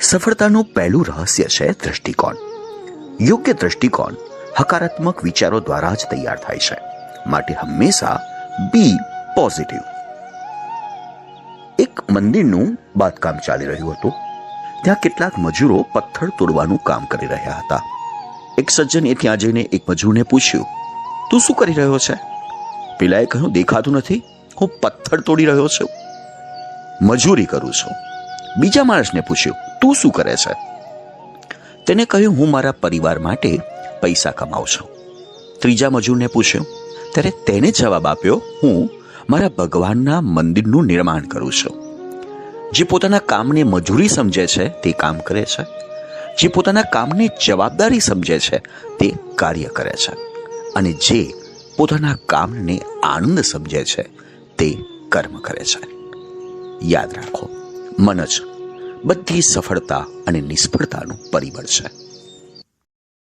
સફળતાનું પહેલું રહસ્ય છે દૃષ્ટિકોણ. યોગ્ય દૃષ્ટિકોણ હકારાત્મક વિચારો દ્વારા જ તૈયાર થાય છે. માટે હંમેશા બી પોઝિટિવ. એક મંદિરનું બાંધકામ ચાલી રહ્યું હતું. ત્યાં કેટલાક મજૂરો પથ્થર તોડવાનું કામ કરી રહ્યા હતા. એક સજ્જને ત્યાં જઈને એક મજૂરને પૂછ્યું, તું શું કરી રહ્યો છે? પેલાએ કહ્યું, દેખાતું નથી, હું પથ્થર તોડી રહ્યો છું, મજૂરી કરું છું. બીજા માણસને પૂછ્યું, તું શું કરે છે? તેને કહ્યું, હું મારા પરિવાર માટે પૈસા કમાઉં છું. ત્રીજા મજૂરને પૂછ્યું ત્યારે તેને જવાબ આપ્યો, હું મારા ભગવાનના મંદિરનું નિર્માણ કરું છું. જે પોતાના કામને મજૂરી સમજે છે તે કામ કરે છે. જે પોતાના કામને જવાબદારી સમજે છે તે કાર્ય કરે છે. અને જે પોતાના કામને આનંદ સમજે છે તે કર્મ કરે છે. યાદ રાખો, મન જ બધી સફળતા અને નિષ્ફળતાનું પરિબળ છે.